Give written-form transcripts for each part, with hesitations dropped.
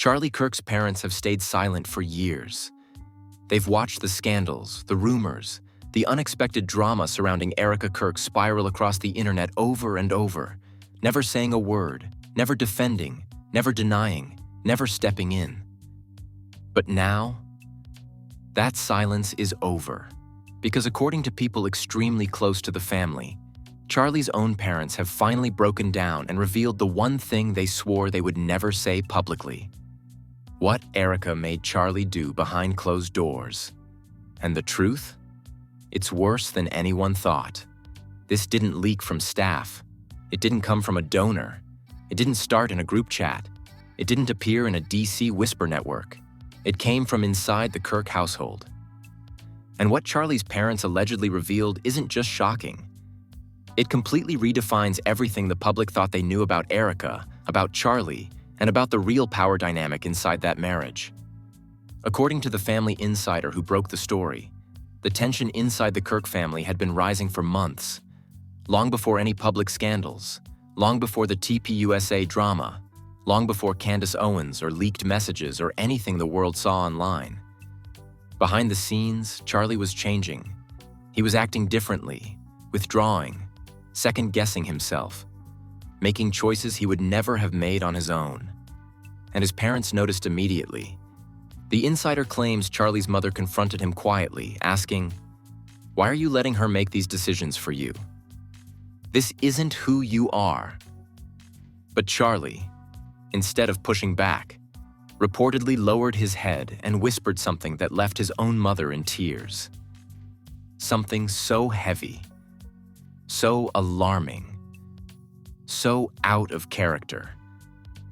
Charlie Kirk's parents have stayed silent for years. They've watched the scandals, the rumors, the unexpected drama surrounding Erica Kirk spiral across the internet over and over, never saying a word, never defending, never denying, never stepping in. But now, that silence is over. Because according to people extremely close to the family, Charlie's own parents have finally broken down and revealed the one thing they swore they would never say publicly. What Erica made Charlie do behind closed doors. And the truth? It's worse than anyone thought. This didn't leak from staff. It didn't come from a donor. It didn't start in a group chat. It didn't appear in a DC whisper network. It came from inside the Kirk household. And what Charlie's parents allegedly revealed isn't just shocking. It completely redefines everything the public thought they knew about Erica, about Charlie, and about the real power dynamic inside that marriage. According to the family insider who broke the story, the tension inside the Kirk family had been rising for months, long before any public scandals, long before the TPUSA drama, long before Candace Owens or leaked messages or anything the world saw online. Behind the scenes, Charlie was changing. He was acting differently, withdrawing, second-guessing himself, making choices he would never have made on his own. And his parents noticed immediately. The insider claims Charlie's mother confronted him quietly, asking, "Why are you letting her make these decisions for you? This isn't who you are." But Charlie, instead of pushing back, reportedly lowered his head and whispered something that left his own mother in tears. Something so heavy, so alarming, so out of character,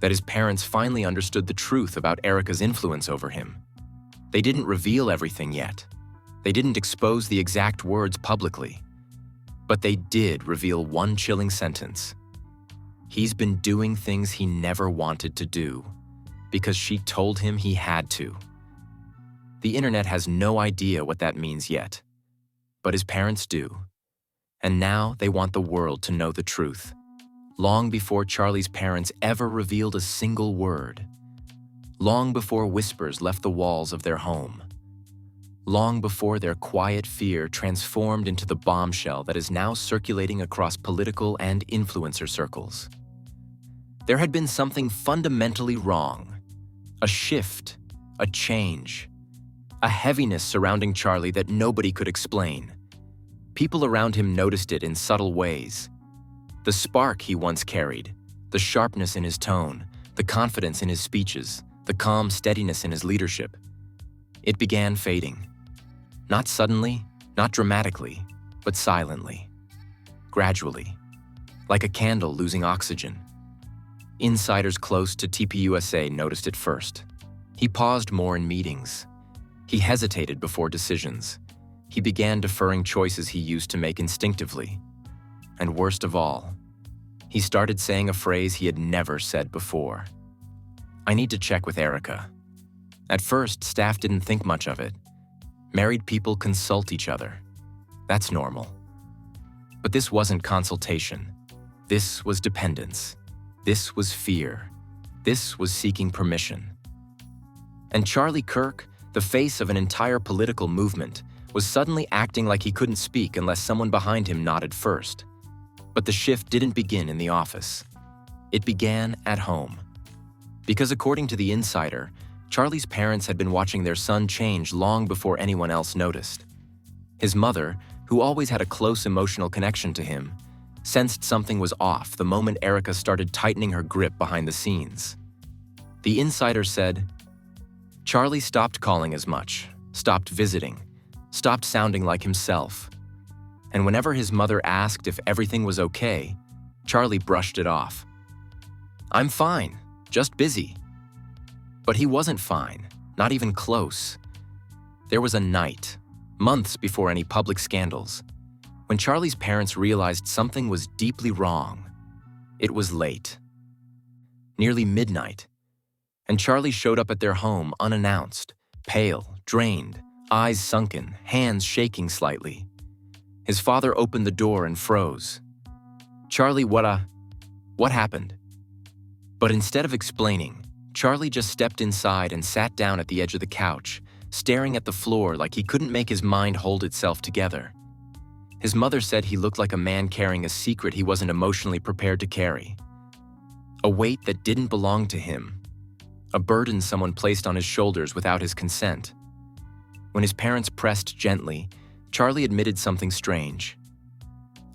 that his parents finally understood the truth about Erica's influence over him. They didn't reveal everything yet. They didn't expose the exact words publicly. But they did reveal one chilling sentence. He's been doing things he never wanted to do, because she told him he had to. The internet has no idea what that means yet, but his parents do. And now they want the world to know the truth, long before Charlie's parents ever revealed a single word, long before whispers left the walls of their home, long before their quiet fear transformed into the bombshell that is now circulating across political and influencer circles. There had been something fundamentally wrong, a shift, a change, a heaviness surrounding Charlie that nobody could explain. People around him noticed it in subtle ways. The spark he once carried, the sharpness in his tone, the confidence in his speeches, the calm steadiness in his leadership. It began fading. Not suddenly, not dramatically, but silently, gradually, like a candle losing oxygen. Insiders close to TPUSA noticed it first. He paused more in meetings. He hesitated before decisions. He began deferring choices he used to make instinctively. And worst of all, he started saying a phrase he had never said before. "I need to check with Erica." At first, staff didn't think much of it. Married people consult each other. That's normal. But this wasn't consultation. This was dependence. This was fear. This was seeking permission. And Charlie Kirk, the face of an entire political movement, was suddenly acting like he couldn't speak unless someone behind him nodded first. But the shift didn't begin in the office. It began at home. Because according to the insider, Charlie's parents had been watching their son change long before anyone else noticed. His mother, who always had a close emotional connection to him, sensed something was off the moment Erica started tightening her grip behind the scenes. The insider said, "Charlie stopped calling as much, stopped visiting, stopped sounding like himself. And whenever his mother asked if everything was okay, Charlie brushed it off. 'I'm fine, just busy.' But he wasn't fine, not even close. There was a night, months before any public scandals, when Charlie's parents realized something was deeply wrong. It was late. Nearly midnight. And Charlie showed up at their home unannounced, pale, drained, eyes sunken, hands shaking slightly. His father opened the door and froze. "Charlie, what happened?" But instead of explaining, Charlie just stepped inside and sat down at the edge of the couch, staring at the floor like he couldn't make his mind hold itself together. His mother said he looked like a man carrying a secret he wasn't emotionally prepared to carry. A weight that didn't belong to him. A burden someone placed on his shoulders without his consent. When his parents pressed gently, Charlie admitted something strange.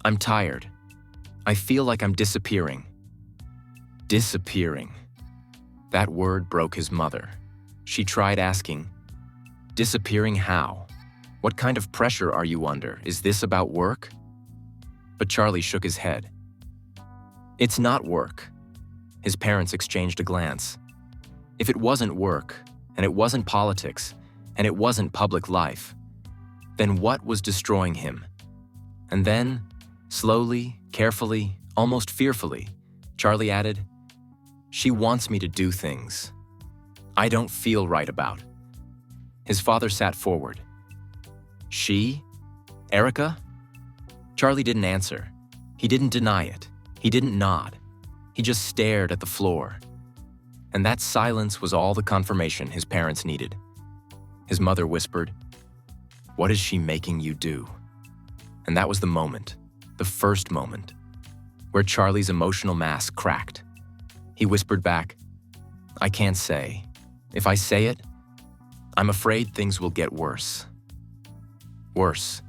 "I'm tired. I feel like I'm disappearing." Disappearing. That word broke his mother. She tried asking, "Disappearing how? What kind of pressure are you under? Is this about work?" But Charlie shook his head. "It's not work." His parents exchanged a glance. If it wasn't work, and it wasn't politics, and it wasn't public life, then what was destroying him? And then, slowly, carefully, almost fearfully, Charlie added, "She wants me to do things I don't feel right about." His father sat forward. "She? Erica?" Charlie didn't answer. He didn't deny it. He didn't nod. He just stared at the floor. And that silence was all the confirmation his parents needed. His mother whispered, "What is she making you do?" And that was the moment, the first moment, where Charlie's emotional mask cracked. He whispered back, "I can't say. If I say it, I'm afraid things will get worse." Worse.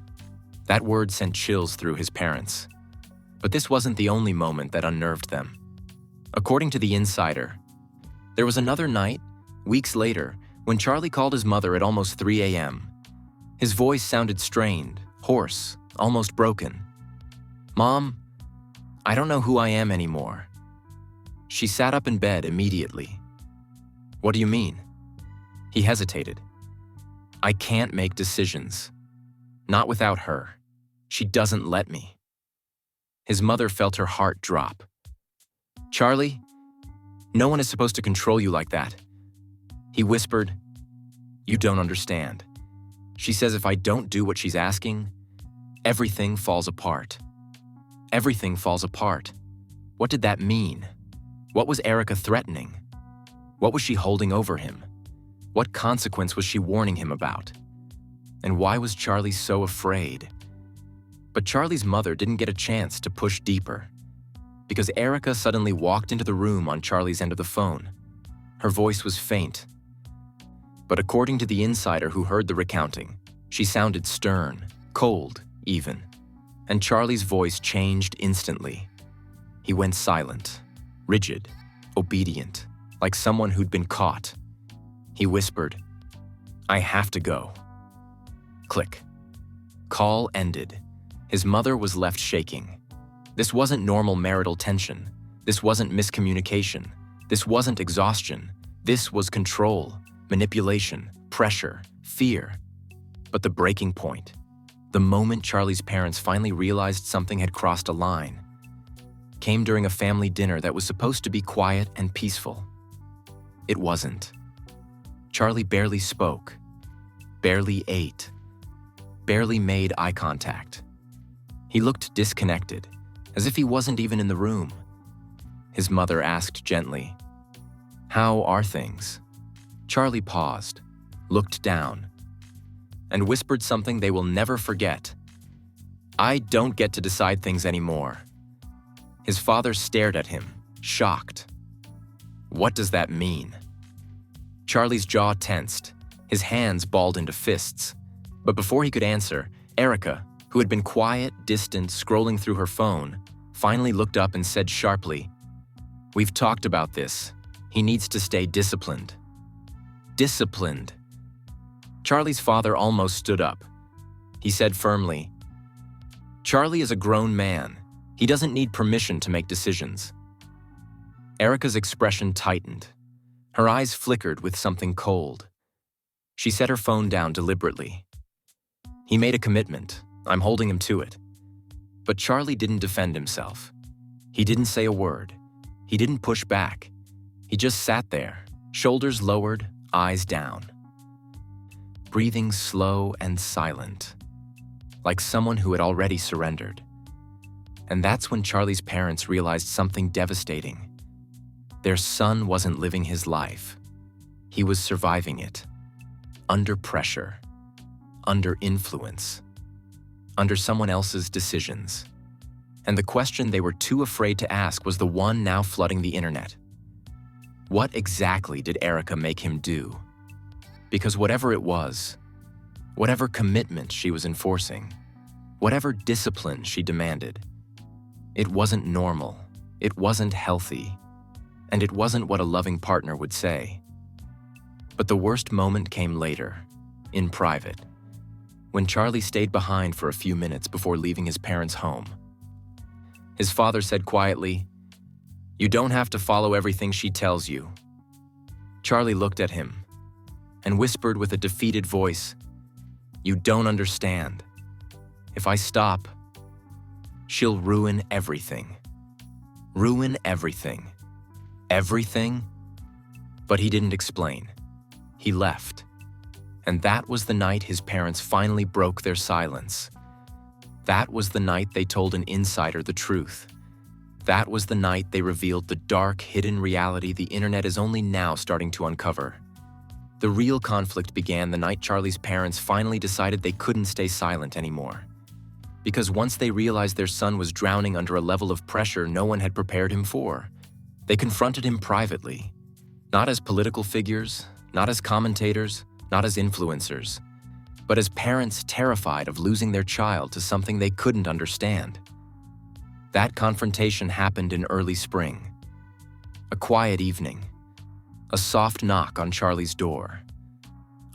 That word sent chills through his parents. But this wasn't the only moment that unnerved them. According to The Insider, there was another night, weeks later, when Charlie called his mother at almost 3 a.m. His voice sounded strained, hoarse, almost broken. "Mom, I don't know who I am anymore." She sat up in bed immediately. "What do you mean?" He hesitated. "I can't make decisions. Not without her. She doesn't let me." His mother felt her heart drop. "Charlie, no one is supposed to control you like that." He whispered, "You don't understand. She says if I don't do what she's asking, everything falls apart." Everything falls apart. What did that mean? What was Erica threatening? What was she holding over him? What consequence was she warning him about? And why was Charlie so afraid? But Charlie's mother didn't get a chance to push deeper, because Erica suddenly walked into the room on Charlie's end of the phone. Her voice was faint. But according to the insider who heard the recounting, she sounded stern, cold even. And Charlie's voice changed instantly. He went silent, rigid, obedient, like someone who'd been caught. He whispered, "I have to go." Click. Call ended. His mother was left shaking. This wasn't normal marital tension. This wasn't miscommunication. This wasn't exhaustion. This was control, manipulation, pressure, fear. But the breaking point, the moment Charlie's parents finally realized something had crossed a line, came during a family dinner that was supposed to be quiet and peaceful. It wasn't. Charlie barely spoke, barely ate, barely made eye contact. He looked disconnected, as if he wasn't even in the room. His mother asked gently, "How are things?" Charlie paused, looked down, and whispered something they will never forget. "I don't get to decide things anymore." His father stared at him, shocked. What does that mean? Charlie's jaw tensed, his hands balled into fists. But before he could answer, Erica, who had been quiet, distant, scrolling through her phone, finally looked up and said sharply, "We've talked about this. He needs to stay disciplined." Disciplined. Charlie's father almost stood up. He said firmly, "Charlie is a grown man. He doesn't need permission to make decisions." Erica's expression tightened. Her eyes flickered with something cold. She set her phone down deliberately. "He made a commitment. I'm holding him to it." But Charlie didn't defend himself. He didn't say a word. He didn't push back. He just sat there, shoulders lowered, eyes down. Breathing slow and silent, like someone who had already surrendered. And that's when Charlie's parents realized something devastating. Their son wasn't living his life. He was surviving it. Under pressure. Under influence. Under someone else's decisions. And the question they were too afraid to ask was the one now flooding the internet. What exactly did Erica make him do? Because whatever it was, whatever commitment she was enforcing, whatever discipline she demanded, it wasn't normal, it wasn't healthy, and it wasn't what a loving partner would say. But the worst moment came later, in private, when Charlie stayed behind for a few minutes before leaving his parents' home. His father said quietly, "You don't have to follow everything she tells you." Charlie looked at him and whispered with a defeated voice, "You don't understand. If I stop, she'll ruin everything." Ruin everything. Everything? But he didn't explain. He left. And that was the night his parents finally broke their silence. That was the night they told an insider the truth. That was the night they revealed the dark, hidden reality the internet is only now starting to uncover. The real conflict began the night Charlie's parents finally decided they couldn't stay silent anymore. Because once they realized their son was drowning under a level of pressure no one had prepared him for, they confronted him privately. Not as political figures, not as commentators, not as influencers, but as parents terrified of losing their child to something they couldn't understand. That confrontation happened in early spring. A quiet evening. A soft knock on Charlie's door.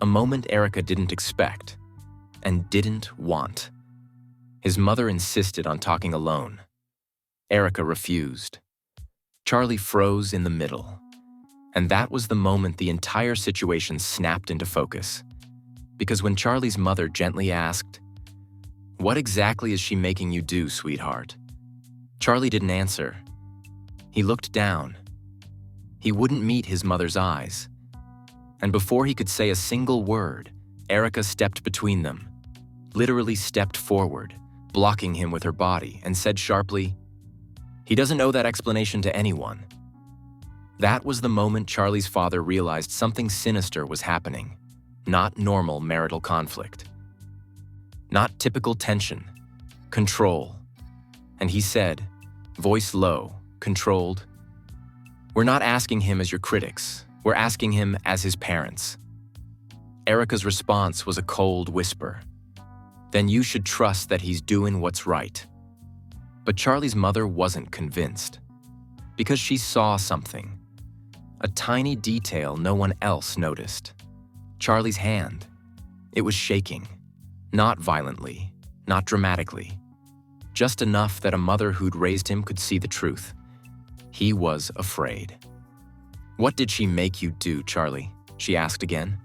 A moment Erica didn't expect and didn't want. His mother insisted on talking alone. Erica refused. Charlie froze in the middle. And that was the moment the entire situation snapped into focus. Because when Charlie's mother gently asked, "What exactly is she making you do, sweetheart?" Charlie didn't answer. He looked down. He wouldn't meet his mother's eyes. And before he could say a single word, Erica stepped between them, literally stepped forward, blocking him with her body, and said sharply, "He doesn't owe that explanation to anyone." That was the moment Charlie's father realized something sinister was happening, not normal marital conflict. Not typical tension, control. And he said, voice low, controlled, "We're not asking him as your critics, we're asking him as his parents." Erica's response was a cold whisper. "Then you should trust that he's doing what's right." But Charlie's mother wasn't convinced. Because she saw something. A tiny detail no one else noticed. Charlie's hand. It was shaking. Not violently, not dramatically. Just enough that a mother who'd raised him could see the truth. He was afraid. "What did she make you do, Charlie?" she asked again.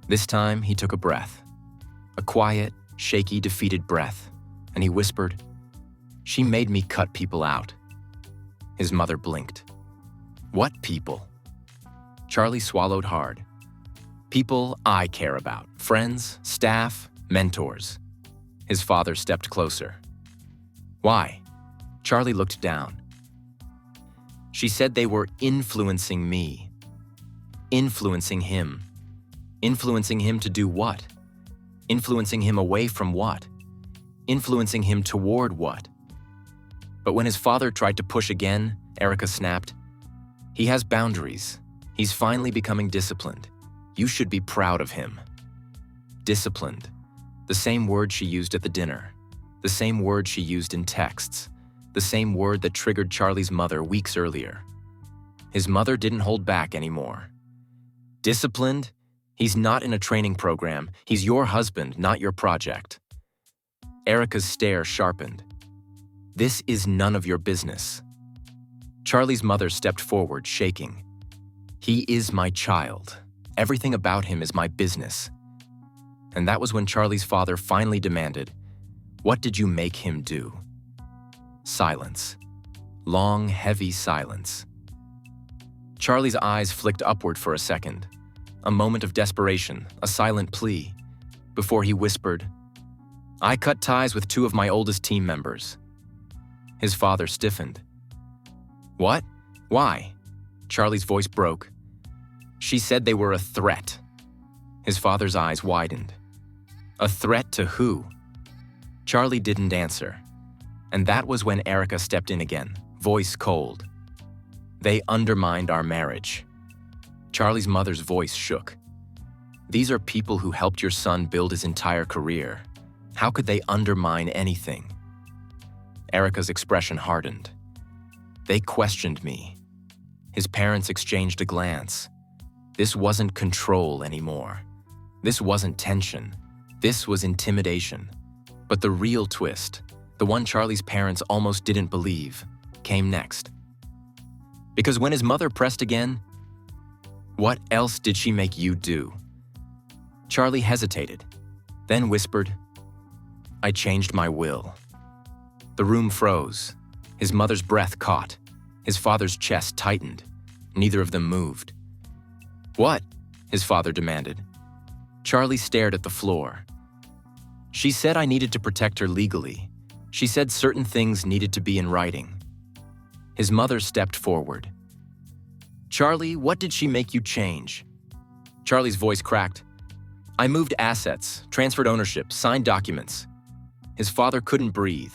This time, he took a breath. A quiet, shaky, defeated breath, and he whispered, "She made me cut people out." His mother blinked. "What people?" Charlie swallowed hard. "People I care about. Friends, staff, mentors." His father stepped closer. "Why?" Charlie looked down. "She said they were influencing me. Influencing him. Influencing him to do what? Influencing him away from what? Influencing him toward what?" But when his father tried to push again, Erica snapped, "He has boundaries. He's finally becoming disciplined. You should be proud of him." Disciplined. The same word she used at the dinner. The same word she used in texts. The same word that triggered Charlie's mother weeks earlier. His mother didn't hold back anymore. "Disciplined? He's not in a training program. He's your husband, not your project." Erica's stare sharpened. "This is none of your business." Charlie's mother stepped forward, shaking. "He is my child. Everything about him is my business." And that was when Charlie's father finally demanded, "What did you make him do?" Silence. Long, heavy silence. Charlie's eyes flicked upward for a second. A moment of desperation, a silent plea, before he whispered, "I cut ties with 2 of my oldest team members." His father stiffened. "What? Why?" Charlie's voice broke. She said they were a threat. His father's eyes widened. A threat to who? Charlie didn't answer. And that was when Erica stepped in again, voice cold. They undermined our marriage. Charlie's mother's voice shook. These are people who helped your son build his entire career. How could they undermine anything? Erica's expression hardened. They questioned me. His parents exchanged a glance. This wasn't control anymore. This wasn't tension. This was intimidation. But the real twist, the one Charlie's parents almost didn't believe, came next. Because when his mother pressed again, "What else did she make you do?" Charlie hesitated, then whispered, "I changed my will." The room froze. His mother's breath caught. His father's chest tightened. Neither of them moved. "What?" his father demanded. Charlie stared at the floor. "She said I needed to protect her legally. She said certain things needed to be in writing." His mother stepped forward. "Charlie, what did she make you change?" Charlie's voice cracked. "I moved assets, transferred ownership, signed documents." His father couldn't breathe.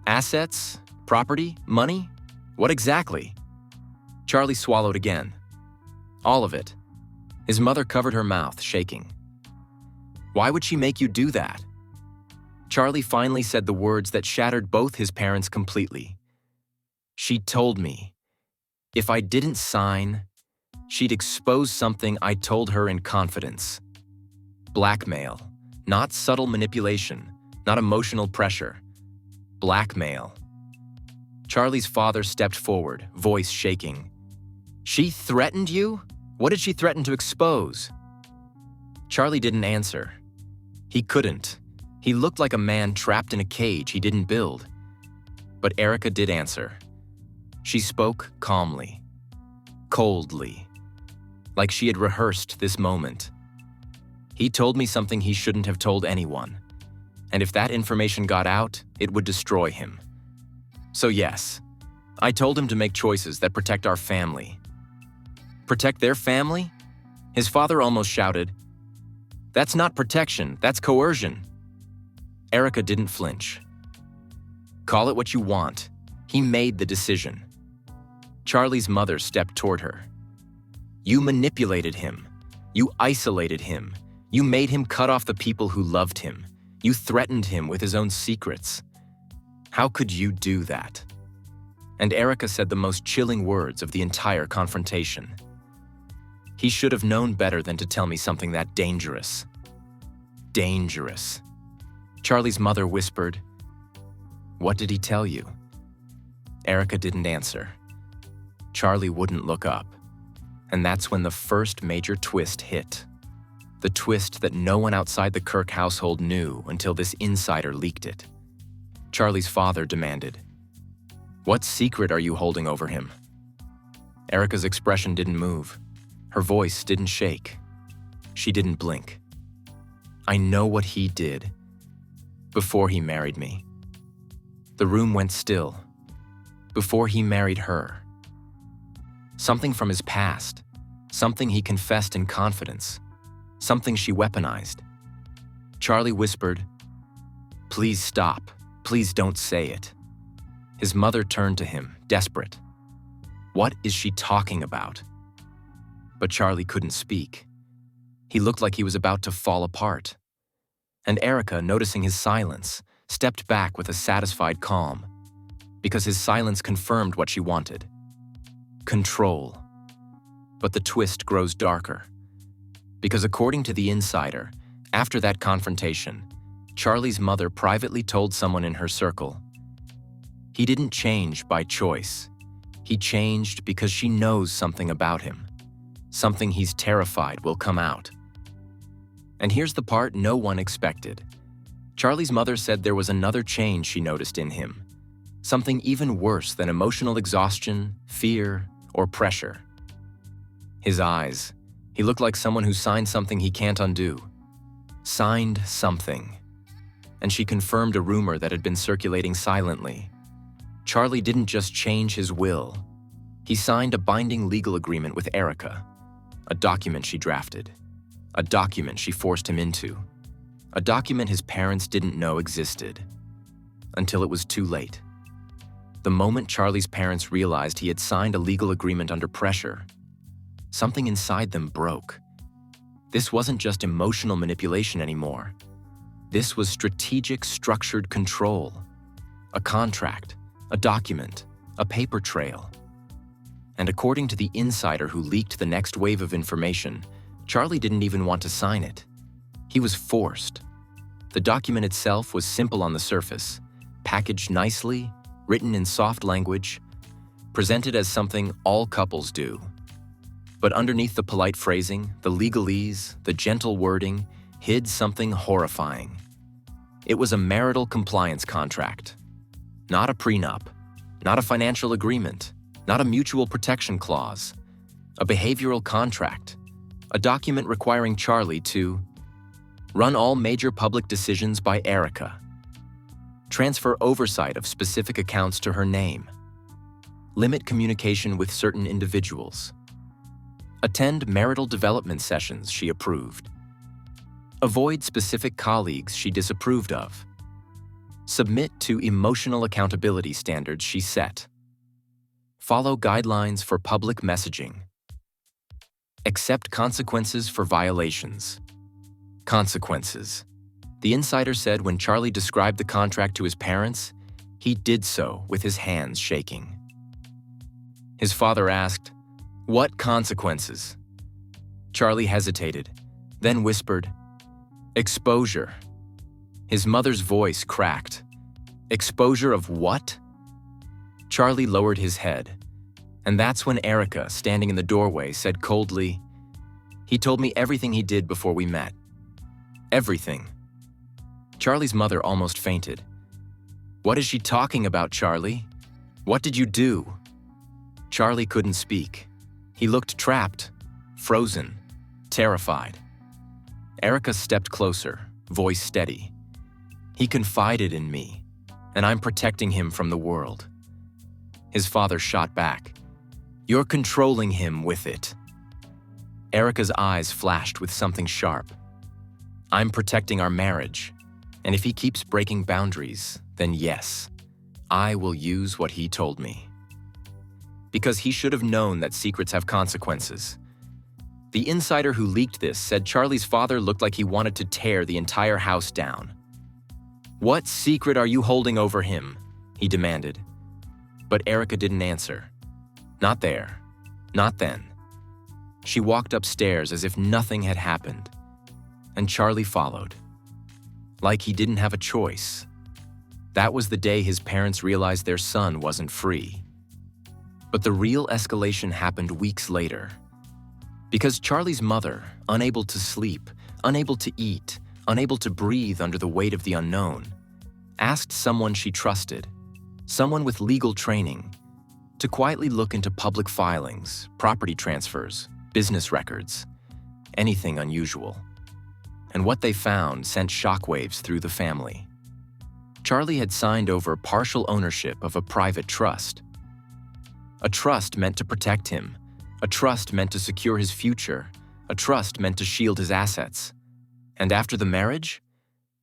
"Assets? Property? Money? What exactly?" Charlie swallowed again. "All of it." His mother covered her mouth, shaking. "Why would she make you do that?" Charlie finally said the words that shattered both his parents completely. "She told me if I didn't sign, she'd expose something I told her in confidence. Blackmail, not subtle manipulation, not emotional pressure. Blackmail." Charlie's father stepped forward, voice shaking. "She threatened you? What did she threaten to expose?" Charlie didn't answer. He couldn't. He looked like a man trapped in a cage he didn't build. But Erica did answer. She spoke calmly, coldly, like she had rehearsed this moment. "He told me something he shouldn't have told anyone. And if that information got out, it would destroy him. So yes, I told him to make choices that protect our family." "Protect their family?" His father almost shouted. "That's not protection, that's coercion." Erica didn't flinch. "Call it what you want. He made the decision." Charlie's mother stepped toward her. "You manipulated him. You isolated him. You made him cut off the people who loved him. You threatened him with his own secrets. How could you do that?" And Erica said the most chilling words of the entire confrontation. "He should have known better than to tell me something that dangerous." Dangerous. Charlie's mother whispered, "What did he tell you?" Erica didn't answer. Charlie wouldn't look up. And that's when the first major twist hit. The twist that no one outside the Kirk household knew until this insider leaked it. Charlie's father demanded, "What secret are you holding over him?" Erica's expression didn't move. Her voice didn't shake. She didn't blink. "I know what he did before he married me." The room went still. Before he married her. Something from his past. Something he confessed in confidence. Something she weaponized. Charlie whispered, "Please stop. Please don't say it." His mother turned to him, desperate. What is she talking about? But Charlie couldn't speak. He looked like he was about to fall apart. And Erica, noticing his silence, stepped back with a satisfied calm, because his silence confirmed what she wanted. Control. But the twist grows darker. Because according to the insider, after that confrontation, Charlie's mother privately told someone in her circle, he didn't change by choice. He changed because she knows something about him. Something he's terrified will come out. And here's the part no one expected. Charlie's mother said there was another change she noticed in him. Something even worse than emotional exhaustion, fear, or pressure. His eyes. He looked like someone who signed something he can't undo. Signed something. And she confirmed a rumor that had been circulating silently. Charlie didn't just change his will. He signed a binding legal agreement with Erica, a document she drafted, a document she forced him into, a document his parents didn't know existed, until it was too late. The moment Charlie's parents realized he had signed a legal agreement under pressure, something inside them broke. This wasn't just emotional manipulation anymore. This was strategic, structured control. A contract, a document, a paper trail. And according to the insider who leaked the next wave of information, Charlie didn't even want to sign it. He was forced. The document itself was simple on the surface, packaged nicely, written in soft language, presented as something all couples do. But underneath the polite phrasing, the legalese, the gentle wording, hid something horrifying. It was a marital compliance contract. Not a prenup, not a financial agreement, not a mutual protection clause, a behavioral contract, a document requiring Charlie to run all major public decisions by Erica, transfer oversight of specific accounts to her name, limit communication with certain individuals, attend marital development sessions she approved, avoid specific colleagues she disapproved of, submit to emotional accountability standards she set, follow guidelines for public messaging, accept consequences for violations. Consequences. The insider said when Charlie described the contract to his parents, he did so with his hands shaking. His father asked, "What consequences?" Charlie hesitated, then whispered, "Exposure." His mother's voice cracked. "Exposure of what?" Charlie lowered his head, and that's when Erica, standing in the doorway, said coldly, "He told me everything he did before we met. Everything." Charlie's mother almost fainted. "What is she talking about, Charlie? What did you do?" Charlie couldn't speak. He looked trapped, frozen, terrified. Erica stepped closer, voice steady. "He confided in me, and I'm protecting him from the world." His father shot back. "You're controlling him with it." Erica's eyes flashed with something sharp. "I'm protecting our marriage, and if he keeps breaking boundaries, then yes, I will use what he told me." Because he should have known that secrets have consequences. The insider who leaked this said Charlie's father looked like he wanted to tear the entire house down. "What secret are you holding over him?" he demanded. But Erica didn't answer. Not there. Not then. She walked upstairs as if nothing had happened, and Charlie followed. Like he didn't have a choice. That was the day his parents realized their son wasn't free. But the real escalation happened weeks later. Because Charlie's mother, unable to sleep, unable to eat, unable to breathe under the weight of the unknown, asked someone she trusted, someone with legal training, to quietly look into public filings, property transfers, business records, anything unusual. And what they found sent shockwaves through the family. Charlie had signed over partial ownership of a private trust. A trust meant to protect him, a trust meant to secure his future, a trust meant to shield his assets. And after the marriage,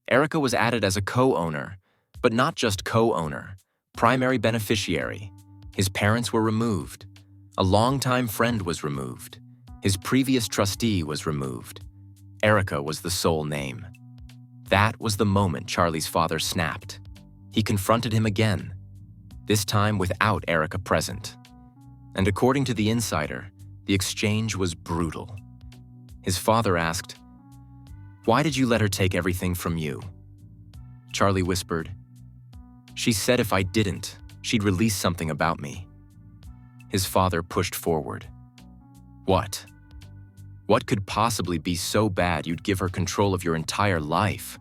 Erica was added as a co-owner, but not just co-owner, primary beneficiary. His parents were removed. A longtime friend was removed. His previous trustee was removed. Erica was the sole name. That was the moment Charlie's father snapped. He confronted him again, this time without Erica present. And according to the insider, the exchange was brutal. His father asked, "Why did you let her take everything from you?" Charlie whispered, "She said if I didn't, she'd release something about me." His father pushed forward. "What? What could possibly be so bad you'd give her control of your entire life?"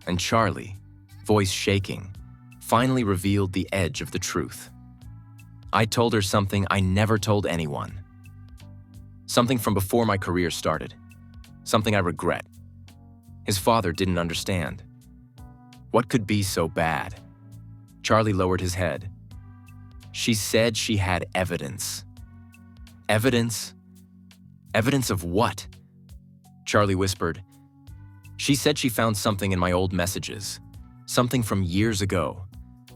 And Charlie, voice shaking, finally revealed the edge of the truth. "I told her something I never told anyone. Something from before my career started. Something I regret." His father didn't understand. What could be so bad? Charlie lowered his head. She said she had evidence. Evidence? Evidence of what? Charlie whispered. She said she found something in my old messages, something from years ago,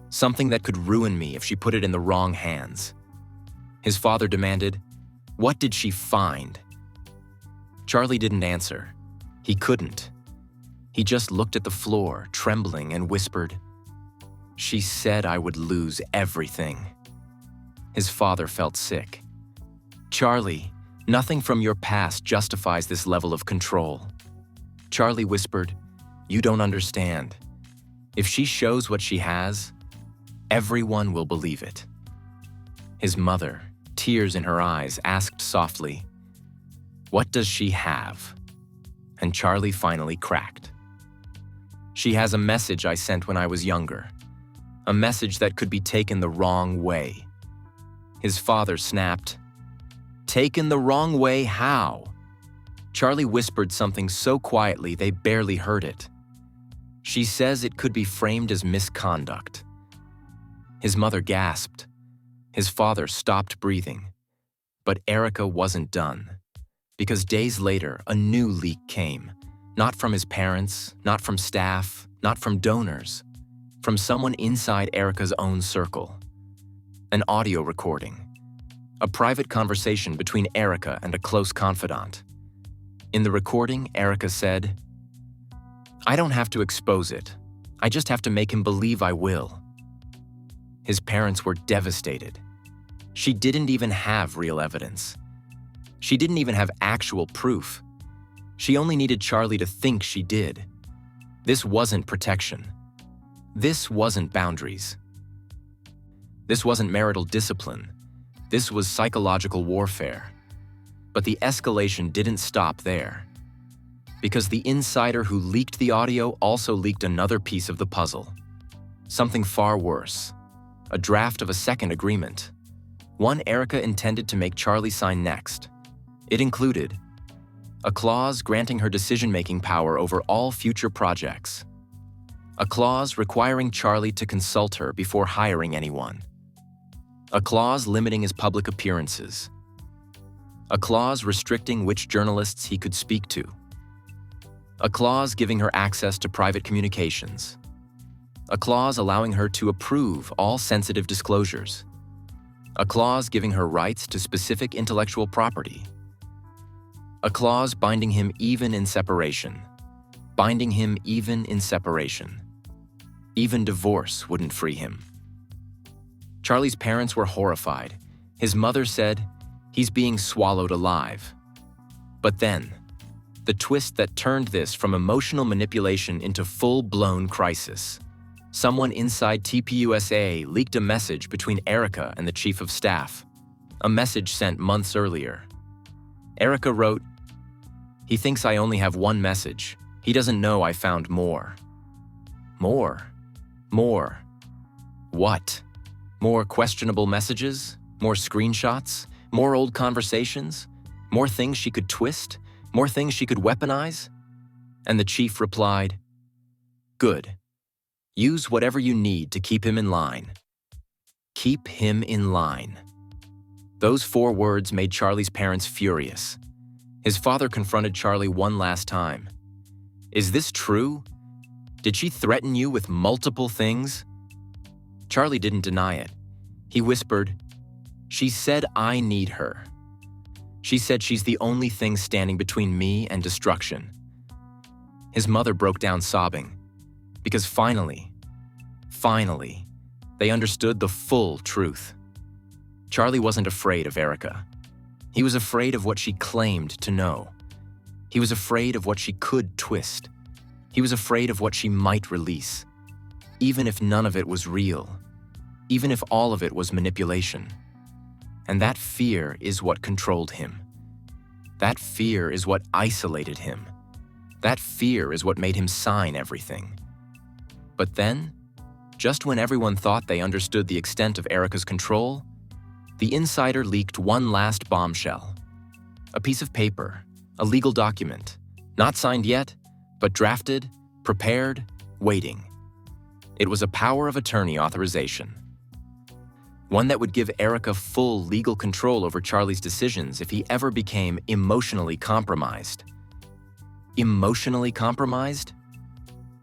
something that could ruin me if she put it in the wrong hands. His father demanded, "What did she find?" Charlie didn't answer. He couldn't. He just looked at the floor, trembling, and whispered, "She said I would lose everything." His father felt sick. "Charlie, nothing from your past justifies this level of control." Charlie whispered, "You don't understand. If she shows what she has, everyone will believe it." His mother, tears in her eyes, asked softly, "What does she have?" And Charlie finally cracked. "She has a message I sent when I was younger. A message that could be taken the wrong way." His father snapped, "Taken the wrong way how?" Charlie whispered something so quietly they barely heard it. "She says it could be framed as misconduct." His mother gasped. His father stopped breathing. But Erica wasn't done. Because days later, a new leak came. Not from his parents, not from staff, not from donors. From someone inside Erica's own circle. An audio recording. A private conversation between Erica and a close confidant. In the recording, Erica said, "I don't have to expose it. I just have to make him believe I will." His parents were devastated. She didn't even have real evidence. She didn't even have actual proof. She only needed Charlie to think she did. This wasn't protection. This wasn't boundaries. This wasn't marital discipline. This was psychological warfare. But the escalation didn't stop there. Because the insider who leaked the audio also leaked another piece of the puzzle. Something far worse. A draft of a second agreement. One Erica intended to make Charlie sign next. It included a clause granting her decision-making power over all future projects. A clause requiring Charlie to consult her before hiring anyone. A clause limiting his public appearances. A clause restricting which journalists he could speak to. A clause giving her access to private communications. A clause allowing her to approve all sensitive disclosures. A clause giving her rights to specific intellectual property. A clause binding him even in separation. Binding him even in separation. Even divorce wouldn't free him. Charlie's parents were horrified. His mother said, "He's being swallowed alive." But then, the twist that turned this from emotional manipulation into full-blown crisis. Someone inside TPUSA leaked a message between Erica and the chief of staff. A message sent months earlier. Erica wrote, "He thinks I only have one message. He doesn't know I found more." More. More. What? More questionable messages? More screenshots? More old conversations? More things she could twist? More things she could weaponize? And the chief replied, "Good. Use whatever you need to keep him in line." Keep him in line. Those 4 words made Charlie's parents furious. His father confronted Charlie one last time. "Is this true? Did she threaten you with multiple things?" Charlie didn't deny it. He whispered, "She said I need her. She said she's the only thing standing between me and destruction." His mother broke down sobbing, because finally, they understood the full truth. Charlie wasn't afraid of Erica. He was afraid of what she claimed to know. He was afraid of what she could twist. He was afraid of what she might release, even if none of it was real, even if all of it was manipulation. And that fear is what controlled him. That fear is what isolated him. That fear is what made him sign everything. But then, just when everyone thought they understood the extent of Erica's control, the insider leaked one last bombshell. A piece of paper, a legal document, not signed yet, but drafted, prepared, waiting. It was a power of attorney authorization. One that would give Erica full legal control over Charlie's decisions if he ever became emotionally compromised. Emotionally compromised?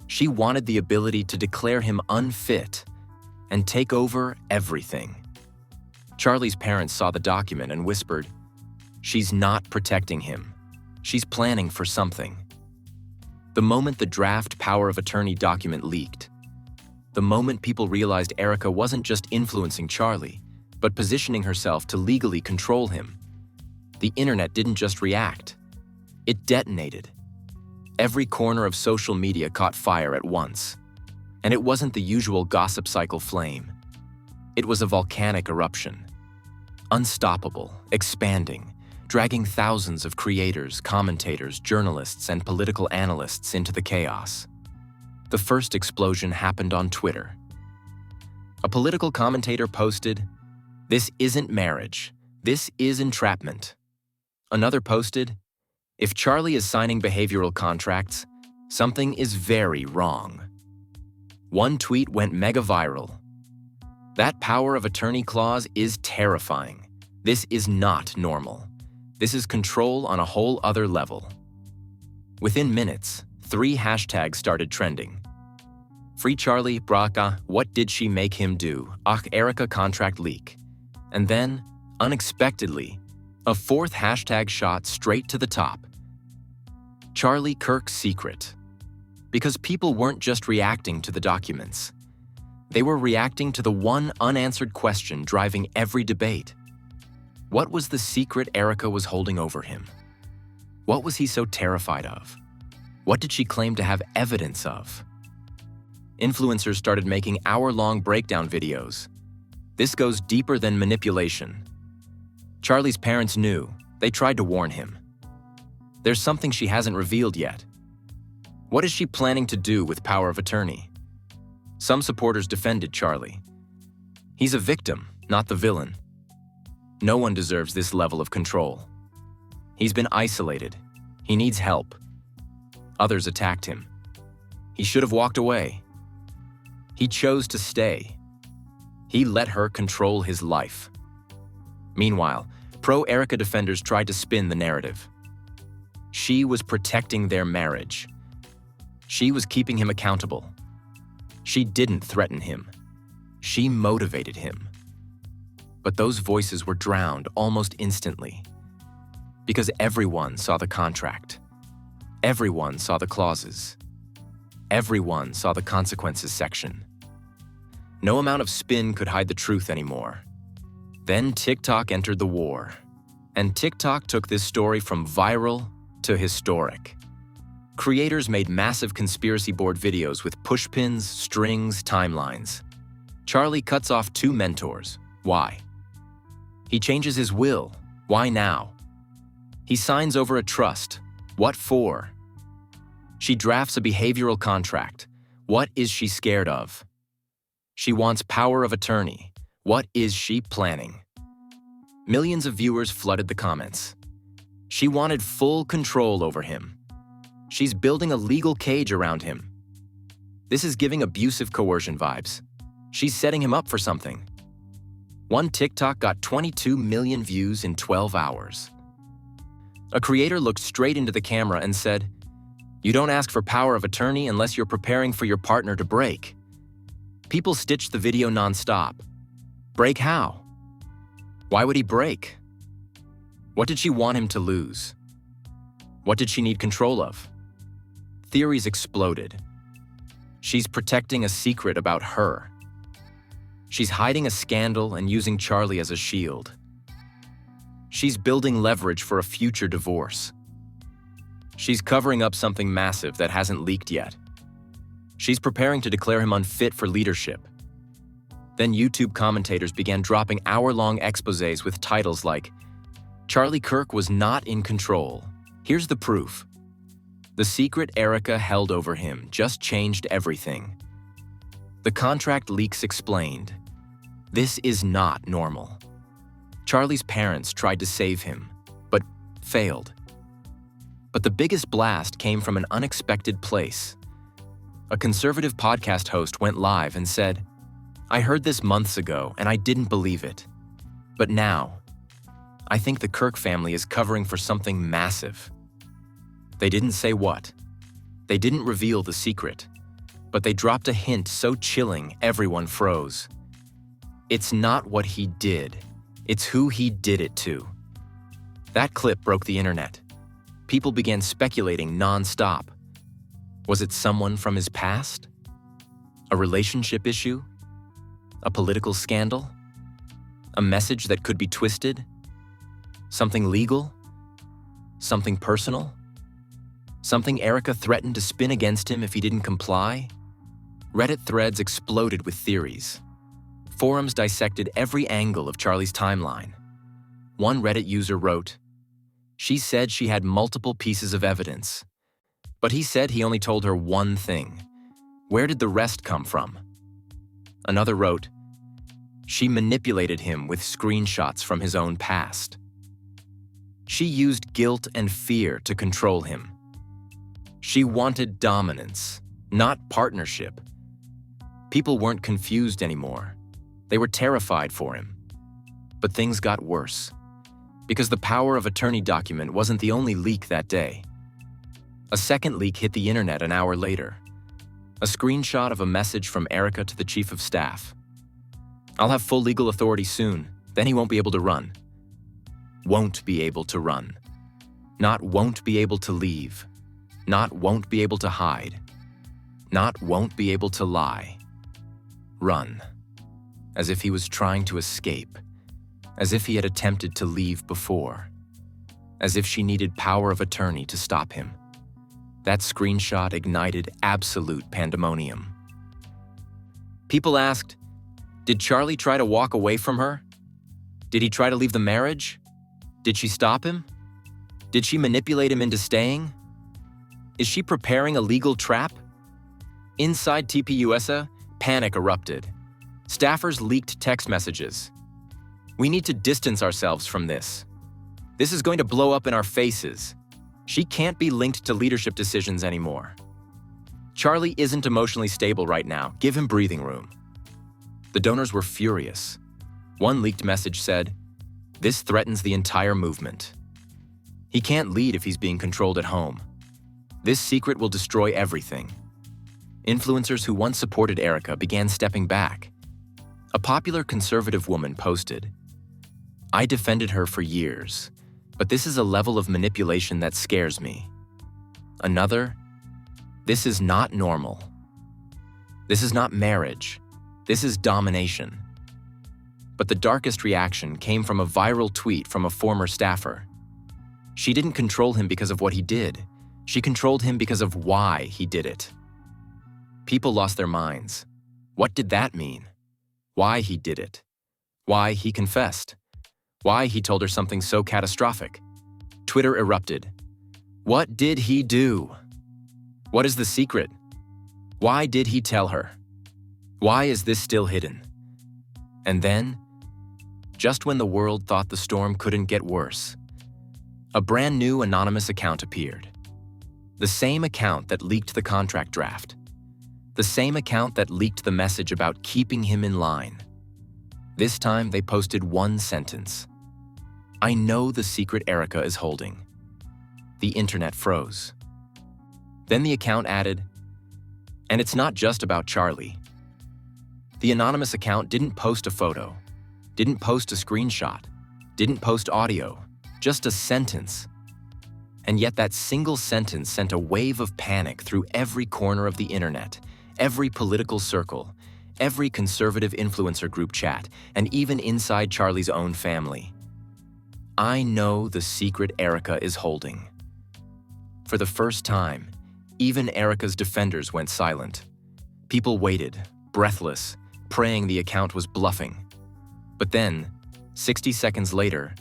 She wanted the ability to declare him unfit and take over everything. Charlie's parents saw the document and whispered, "She's not protecting him. She's planning for something." The moment the draft power of attorney document leaked, the moment people realized Erica wasn't just influencing Charlie, but positioning herself to legally control him, the internet didn't just react. It detonated. Every corner of social media caught fire at once. And it wasn't the usual gossip cycle flame. It was a volcanic eruption. Unstoppable, expanding, dragging thousands of creators, commentators, journalists, and political analysts into the chaos. The first explosion happened on Twitter. A political commentator posted, "This isn't marriage. This is entrapment." Another posted, "If Charlie is signing behavioral contracts, something is very wrong." One tweet went mega viral. "That power of attorney clause is terrifying. This is not normal. This is control on a whole other level." Within minutes, 3 hashtags started trending. Free Charlie, Braca, what did she make him do? Erica contract leak. And then, unexpectedly, a 4th hashtag shot straight to the top. Charlie Kirk's secret. Because people weren't just reacting to the documents. They were reacting to the one unanswered question driving every debate. What was the secret Erica was holding over him? What was he so terrified of? What did she claim to have evidence of? Influencers started making hour-long breakdown videos. This goes deeper than manipulation. Charlie's parents knew. They tried to warn him. There's something she hasn't revealed yet. What is she planning to do with power of attorney? Some supporters defended Charlie. He's a victim, not the villain. No one deserves this level of control. He's been isolated. He needs help. Others attacked him. He should have walked away. He chose to stay. He let her control his life. Meanwhile, pro-Erica defenders tried to spin the narrative. She was protecting their marriage. She was keeping him accountable. She didn't threaten him. She motivated him. But those voices were drowned almost instantly. Because everyone saw the contract. Everyone saw the clauses. Everyone saw the consequences section. No amount of spin could hide the truth anymore. Then TikTok entered the war. And TikTok took this story from viral to historic. Creators made massive conspiracy board videos with pushpins, strings, timelines. Charlie cuts off 2 mentors. Why? He changes his will. Why now? He signs over a trust. What for? She drafts a behavioral contract. What is she scared of? She wants power of attorney. What is she planning? Millions of viewers flooded the comments. She wanted full control over him. She's building a legal cage around him. This is giving abusive coercion vibes. She's setting him up for something. One TikTok got 22 million views in 12 hours. A creator looked straight into the camera and said, "You don't ask for power of attorney unless you're preparing for your partner to break." People stitched the video nonstop. Break how? Why would he break? What did she want him to lose? What did she need control of? Theories exploded. She's protecting a secret about her. She's hiding a scandal and using Charlie as a shield. She's building leverage for a future divorce. She's covering up something massive that hasn't leaked yet. She's preparing to declare him unfit for leadership. Then YouTube commentators began dropping hour-long exposés with titles like, "Charlie Kirk was not in control. Here's the proof. The secret Erica held over him just changed everything." The contract leaks explained, this is not normal. Charlie's parents tried to save him, but failed. But the biggest blast came from an unexpected place. A conservative podcast host went live and said, I heard this months ago and I didn't believe it. But now, I think the Kirk family is covering for something massive. They didn't say what. They didn't reveal the secret. But they dropped a hint so chilling everyone froze. It's not what he did. It's who he did it to. That clip broke the internet. People began speculating non-stop. Was it someone from his past? A relationship issue? A political scandal? A message that could be twisted? Something legal? Something personal? Something Erica threatened to spin against him if he didn't comply? Reddit threads exploded with theories. Forums dissected every angle of Charlie's timeline. One Reddit user wrote, "She said she had multiple pieces of evidence. But he said he only told her one thing. Where did the rest come from?" Another wrote, "She manipulated him with screenshots from his own past. She used guilt and fear to control him. She wanted dominance, not partnership." People weren't confused anymore. They were terrified for him. But things got worse. Because the power of attorney document wasn't the only leak that day. A second leak hit the internet an hour later. A screenshot of a message from Erica to the chief of staff. "I'll have full legal authority soon, then he won't be able to run." Won't be able to run. Not won't be able to leave. Not won't be able to hide. Not won't be able to lie. Run. As if he was trying to escape. As if he had attempted to leave before. As if she needed power of attorney to stop him. That screenshot ignited absolute pandemonium. People asked, did Charlie try to walk away from her? Did he try to leave the marriage? Did she stop him? Did she manipulate him into staying? Is she preparing a legal trap? Inside TPUSA, panic erupted. Staffers leaked text messages. "We need to distance ourselves from this. This is going to blow up in our faces. She can't be linked to leadership decisions anymore. Charlie isn't emotionally stable right now. Give him breathing room." The donors were furious. One leaked message said, "This threatens the entire movement. He can't lead if he's being controlled at home. This secret will destroy everything." Influencers who once supported Erica began stepping back. A popular conservative woman posted, "I defended her for years, but this is a level of manipulation that scares me." Another, "This is not normal. This is not marriage. This is domination." But the darkest reaction came from a viral tweet from a former staffer. She didn't control him because of what he did. She controlled him because of why he did it. People lost their minds. What did that mean? Why he did it? Why he confessed? Why he told her something so catastrophic? Twitter erupted. What did he do? What is the secret? Why did he tell her? Why is this still hidden? And then, just when the world thought the storm couldn't get worse, a brand new anonymous account appeared. The same account that leaked the contract draft. The same account that leaked the message about keeping him in line. This time they posted one sentence. "I know the secret Erica is holding." The internet froze. Then the account added, "And it's not just about Charlie." The anonymous account didn't post a photo, didn't post a screenshot, didn't post audio, just a sentence. And yet that single sentence sent a wave of panic through every corner of the internet, every political circle, every conservative influencer group chat, and even inside Charlie's own family. I know the secret Erica is holding. For the first time, even Erica's defenders went silent. People waited, breathless, praying the account was bluffing. But then, 60 seconds later,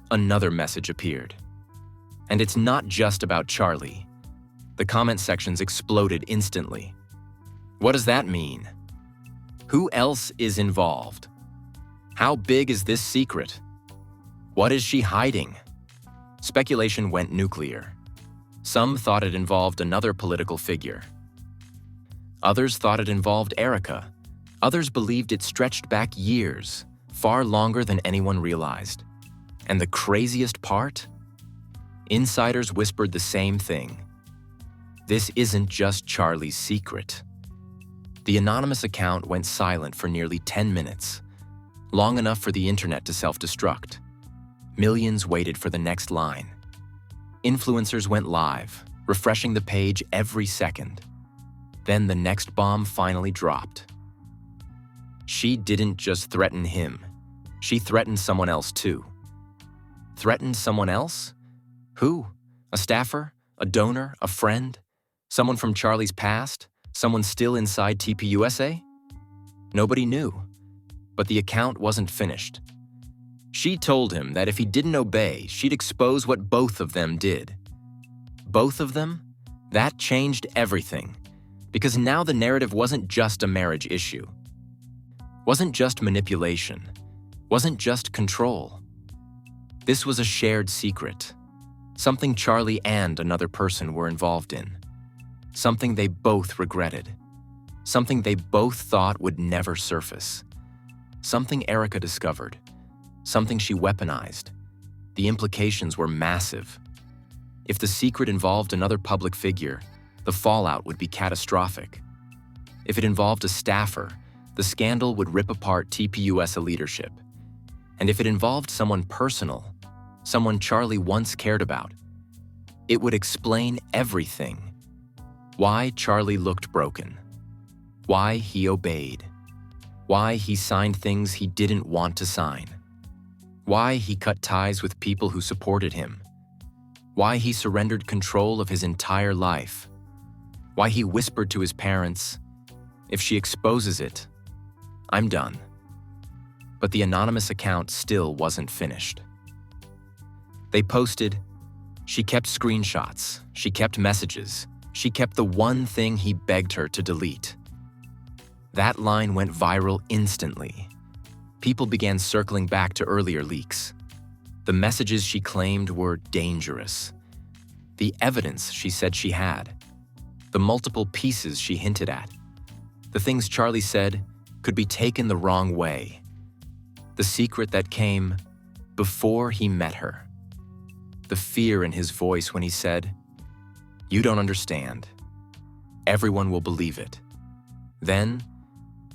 another message appeared. And it's not just about Charlie. The comment sections exploded instantly. What does that mean? Who else is involved? How big is this secret? What is she hiding? Speculation went nuclear. Some thought it involved another political figure. Others thought it involved Erica, Others believed it stretched back years, far longer than anyone realized. And the craziest part? Insiders whispered the same thing. This isn't just Charlie's secret. The anonymous account went silent for nearly 10 minutes, long enough for the internet to self-destruct. Millions waited for the next line. Influencers went live, refreshing the page every second. Then the next bomb finally dropped. She didn't just threaten him. She threatened someone else too. Threatened someone else? Who? A staffer? A donor? A friend? Someone from Charlie's past? Someone still inside TPUSA? Nobody knew. But the account wasn't finished. She told him that if he didn't obey, she'd expose what both of them did. Both of them? That changed everything. Because now the narrative wasn't just a marriage issue. Wasn't just manipulation. Wasn't just control. This was a shared secret. Something Charlie and another person were involved in. Something they both regretted. Something they both thought would never surface. Something Erica discovered. Something she weaponized. The implications were massive. If the secret involved another public figure, the fallout would be catastrophic. If it involved a staffer, the scandal would rip apart TPUSA leadership. And if it involved someone personal, someone Charlie once cared about, it would explain everything. Why Charlie looked broken. Why he obeyed. Why he signed things he didn't want to sign. Why he cut ties with people who supported him. Why he surrendered control of his entire life. Why he whispered to his parents, "If she exposes it, I'm done." But the anonymous account still wasn't finished. They posted, "She kept screenshots, she kept messages, she kept the one thing he begged her to delete." That line went viral instantly. People began circling back to earlier leaks. The messages she claimed were dangerous. The evidence she said she had. The multiple pieces she hinted at. The things Charlie said could be taken the wrong way. The secret that came before he met her. The fear in his voice when he said, "You don't understand. Everyone will believe it." Then,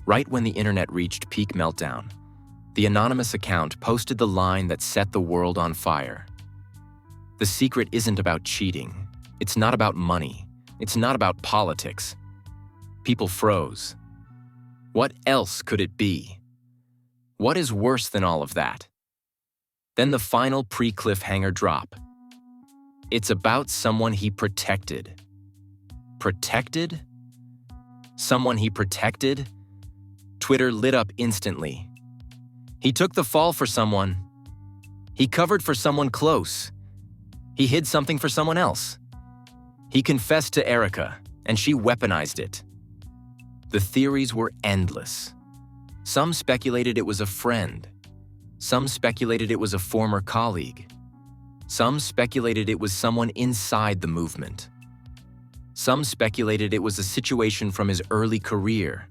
right when the internet reached peak meltdown, the anonymous account posted the line that set the world on fire. The secret isn't about cheating. It's not about money. It's not about politics. People froze. What else could it be? What is worse than all of that? Then the final pre-cliffhanger drop. It's about someone he protected. Protected? Someone he protected? Twitter lit up instantly. He took the fall for someone. He covered for someone close. He hid something for someone else. He confessed to Erica, and she weaponized it. The theories were endless. Some speculated it was a friend. Some speculated it was a former colleague. Some speculated it was someone inside the movement. Some speculated it was a situation from his early career,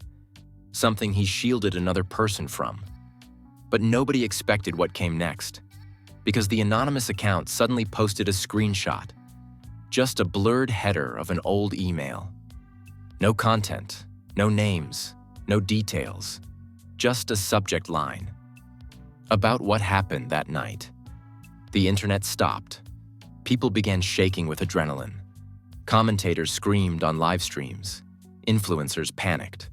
something he shielded another person from. But nobody expected what came next, because the anonymous account suddenly posted a screenshot, just a blurred header of an old email. No content, no names, no details, just a subject line. About what happened that night. The internet stopped. People began shaking with adrenaline. Commentators screamed on live streams. Influencers panicked.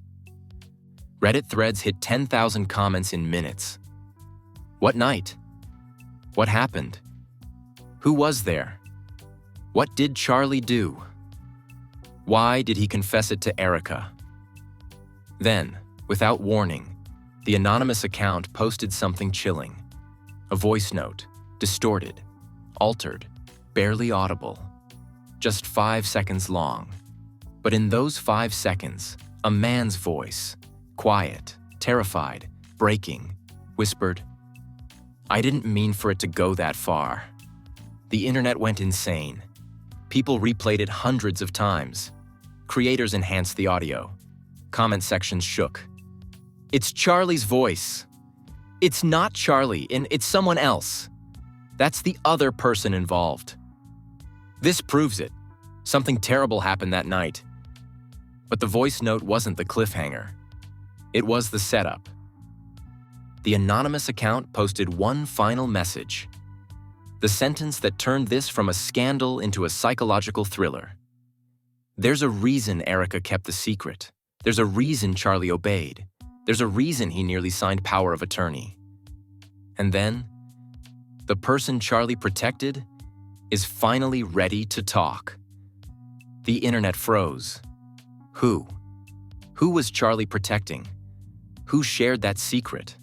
Reddit threads hit 10,000 comments in minutes. What night? What happened? Who was there? What did Charlie do? Why did he confess it to Erica? Then, without warning, the anonymous account posted something chilling. A voice note, distorted, altered, barely audible. Just 5 seconds long. But in those 5 seconds, a man's voice, quiet, terrified, breaking, whispered, "I didn't mean for it to go that far." The internet went insane. People replayed it hundreds of times. Creators enhanced the audio. Comment sections shook. It's Charlie's voice. It's not Charlie, and it's someone else. That's the other person involved. This proves it. Something terrible happened that night. But the voice note wasn't the cliffhanger. It was the setup. The anonymous account posted one final message. The sentence that turned this from a scandal into a psychological thriller. There's a reason Erica kept the secret. There's a reason Charlie obeyed. There's a reason he nearly signed power of attorney. And then, the person Charlie protected is finally ready to talk. The internet froze. Who? Who was Charlie protecting? Who shared that secret?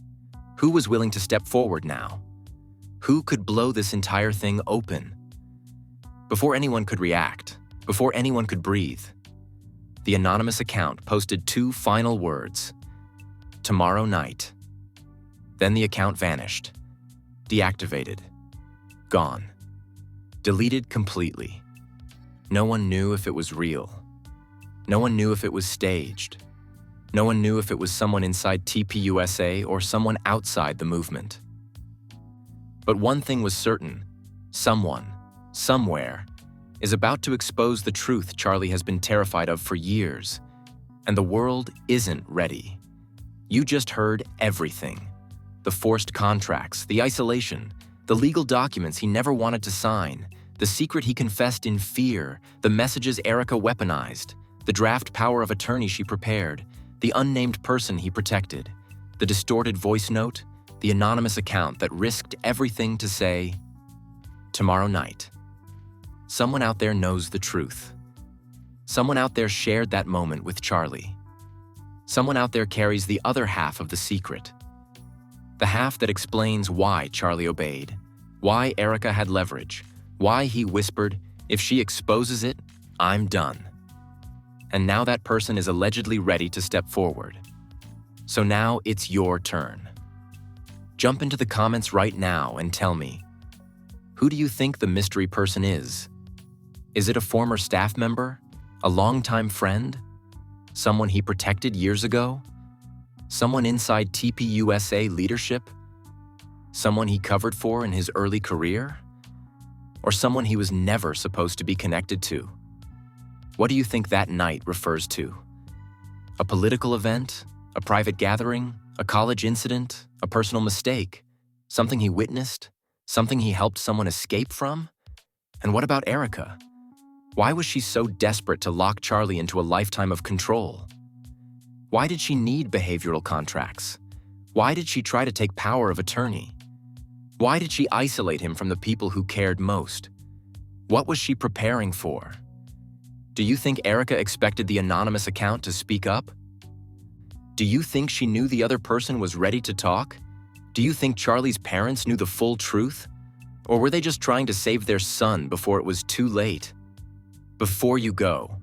Who was willing to step forward now? Who could blow this entire thing open? Before anyone could react, before anyone could breathe, the anonymous account posted two final words: tomorrow night. Then the account vanished, deactivated, gone, deleted completely. No one knew if it was real. No one knew if it was staged. No one knew if it was someone inside TPUSA or someone outside the movement. But one thing was certain: someone, somewhere, is about to expose the truth Charlie has been terrified of for years, and the world isn't ready. You just heard everything. The forced contracts, the isolation, the legal documents he never wanted to sign, the secret he confessed in fear, the messages Erica weaponized, the draft power of attorney she prepared, the unnamed person he protected, the distorted voice note, the anonymous account that risked everything to say, tomorrow night. Someone out there knows the truth. Someone out there shared that moment with Charlie. Someone out there carries the other half of the secret. The half that explains why Charlie obeyed, why Erica had leverage, why he whispered, if she exposes it, I'm done. And now that person is allegedly ready to step forward. So now it's your turn. Jump into the comments right now and tell me, who do you think the mystery person is? Is it a former staff member? A longtime friend? Someone he protected years ago? Someone inside TPUSA leadership? Someone he covered for in his early career? Or someone he was never supposed to be connected to? What do you think that night refers to? A political event? A private gathering? A college incident? A personal mistake? Something he witnessed? Something he helped someone escape from? And what about Erica? Why was she so desperate to lock Charlie into a lifetime of control? Why did she need behavioral contracts? Why did she try to take power of attorney? Why did she isolate him from the people who cared most? What was she preparing for? Do you think Erica expected the anonymous account to speak up? Do you think she knew the other person was ready to talk? Do you think Charlie's parents knew the full truth? Or were they just trying to save their son before it was too late? Before you go,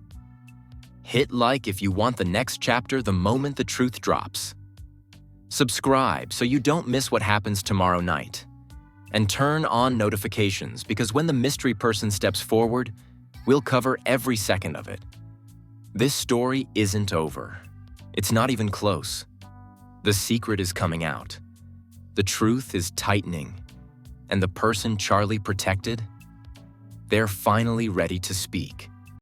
hit like if you want the next chapter the moment the truth drops. Subscribe so you don't miss what happens tomorrow night. And turn on notifications because when the mystery person steps forward, we'll cover every second of it. This story isn't over. It's not even close. The secret is coming out. The truth is tightening. And the person Charlie protected, they're finally ready to speak.